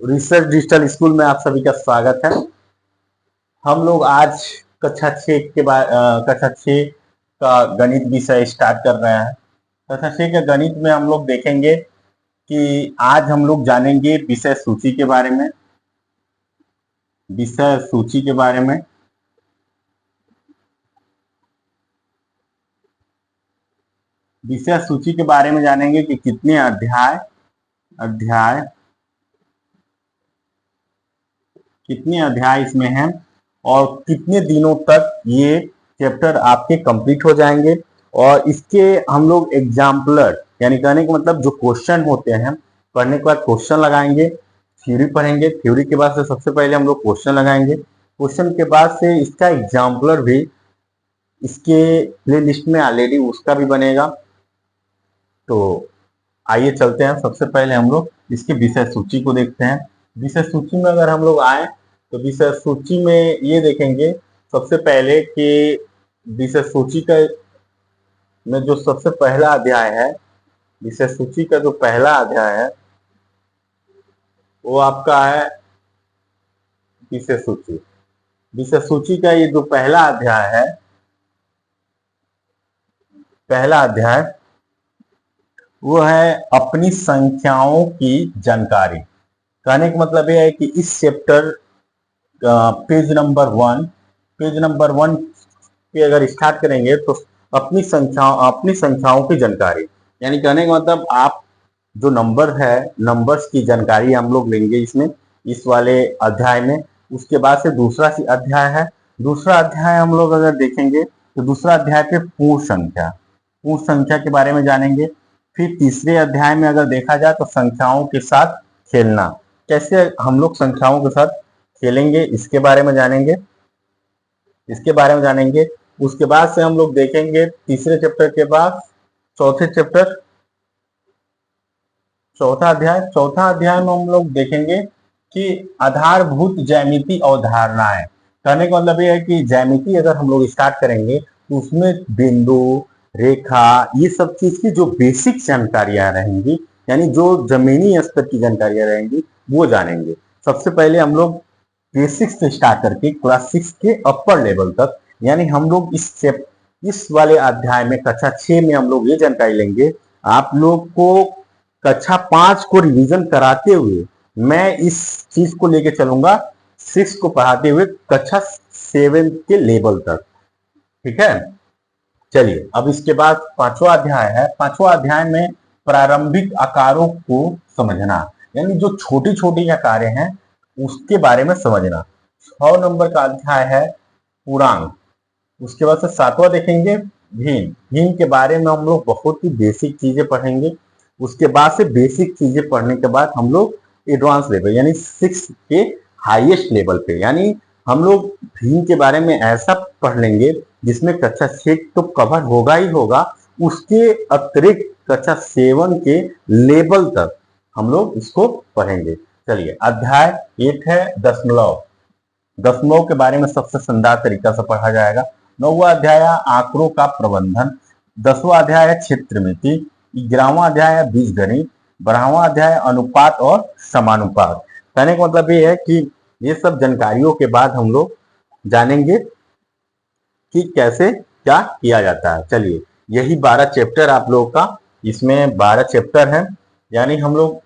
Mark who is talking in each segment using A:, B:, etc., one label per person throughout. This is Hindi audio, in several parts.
A: रिसर्च डिजिटल स्कूल में आप सभी का स्वागत है। हम लोग आज कक्षा 6 का गणित विषय स्टार्ट कर रहे हैं। कक्षा 6 के गणित में हम लोग देखेंगे कि आज हम लोग जानेंगे विषय सूची के बारे में। विषय सूची के बारे में विषय सूची के बारे में जानेंगे कि कितने अध्याय कितने अध्याय इसमें हैं और कितने दिनों तक ये चैप्टर आपके कंप्लीट हो जाएंगे। और इसके हम लोग एग्जाम्पलर यानी कहने का मतलब जो क्वेश्चन होते हैं, पढ़ने के बाद क्वेश्चन लगाएंगे, थ्योरी पढ़ेंगे, थ्योरी के बाद से सबसे पहले हम लोग क्वेश्चन लगाएंगे, क्वेश्चन के बाद से इसका एग्जाम्पलर भी इसके प्ले लिस्ट में ऑलरेडी उसका भी बनेगा। तो आइए चलते हैं। सबसे पहले हम लोग इसकी विषय सूची को देखते हैं। विषय सूची में अगर हम लोग आए तो विषय सूची में ये देखेंगे सबसे पहले कि विषय सूची का में जो सबसे पहला अध्याय है, विषय सूची का जो पहला अध्याय है वो आपका है विषय सूची। विषय सूची का ये जो पहला अध्याय वो है अपनी संख्याओं की जानकारी। कहने का मतलब ये है कि इस चैप्टर पेज नंबर 1 पे अगर स्टार्ट करेंगे तो अपनी संख्याओं की जानकारी, यानी कहने का मतलब आप जो नंबर्स की जानकारी हम लोग लेंगे इसमें, इस वाले अध्याय में। उसके बाद से दूसरा अध्याय है। दूसरा अध्याय हम लोग अगर देखेंगे तो दूसरा अध्याय पे पूर्ण संख्या के बारे में जानेंगे। फिर तीसरे अध्याय में अगर देखा जाए तो संख्याओं के साथ खेलना, कैसे हम लोग संख्याओं के साथ खेलेंगे इसके बारे में जानेंगे। उसके बाद से हम लोग देखेंगे तीसरे चैप्टर के बाद चौथा अध्याय में हम लोग देखेंगे कि आधारभूत ज्यामिति अवधारणाएं। कहने का मतलब ये है कि ज्यामिति अगर हम लोग स्टार्ट करेंगे तो उसमें बिंदु, रेखा, ये सब चीज की जो बेसिक जानकारियां रहेंगी, यानी जो जमीनी स्तर की जानकारियां रहेंगी वो जानेंगे। सबसे पहले हम लोग बेसिक्स से स्टार्ट करके क्लास 6 के अपर लेवल तक, यानी हम लोग इस वाले अध्याय में कक्षा 6 में हम लोग ये जानकारी लेंगे। आप लोग को कक्षा 5 को रिवीजन कराते हुए मैं इस चीज को लेके चलूंगा 6 को पढ़ाते हुए कक्षा 7 के लेवल तक। ठीक है, चलिए अब इसके बाद पांचवा अध्याय है। पांचवा अध्याय में प्रारंभिक आकारों को समझना, यानी जो छोटी छोटी आकारें हैं उसके बारे में समझना। 6 नंबर का अध्याय है पूर्णांक। उसके बाद से 7वां देखेंगे भिन्न के बारे में हम लोग बहुत ही बेसिक चीजें पढ़ेंगे। उसके बाद से बेसिक चीजें पढ़ने के बाद हम लोग एडवांस लेवल यानी 6 के हाईएस्ट लेवल पे, यानी हम लोग भिन्न के बारे में ऐसा पढ़ लेंगे जिसमें कक्षा 6 तो कवर होगा ही होगा, उसके अतिरिक्त कक्षा 7 के लेवल तक हम लोग इसको पढ़ेंगे। चलिए अध्याय 8 है दशमलव के बारे में सबसे शानदार तरीका से पढ़ा जाएगा। 9वां अध्याय आंकड़ों का प्रबंधन। 10वां अध्याय है क्षेत्रमिति। 11वां अध्याय है बीजगणित। 12वां अध्याय अनुपात और समानुपात। कहने का मतलब ये है कि ये सब जानकारियों के बाद हम लोग जानेंगे कि कैसे क्या किया जाता है। चलिए यही 12 चैप्टर आप लोगों का, इसमें 12 चैप्टर हैं, यानी हम लोग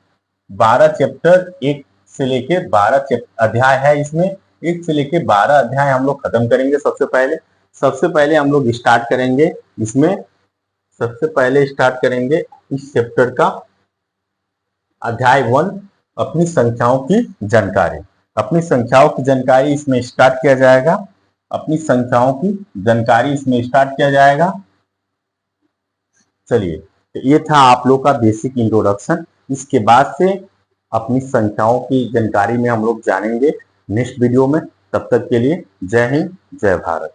A: 12 चैप्टर 1 से लेके 12 अध्याय है इसमें, 1 से लेके 12 अध्याय हम लोग खत्म करेंगे। सबसे पहले हम लोग स्टार्ट करेंगे इस चैप्टर का अध्याय 1 अपनी संख्याओं की जानकारी। अपनी संख्याओं की जानकारी इसमें स्टार्ट किया जाएगा। चलिए तो ये था आप लोग का बेसिक इंट्रोडक्शन। इसके बाद से अपनी संख्याओं की जानकारी में हम लोग जानेंगे नेक्स्ट वीडियो में। तब तक के लिए जय हिंद, जय भारत।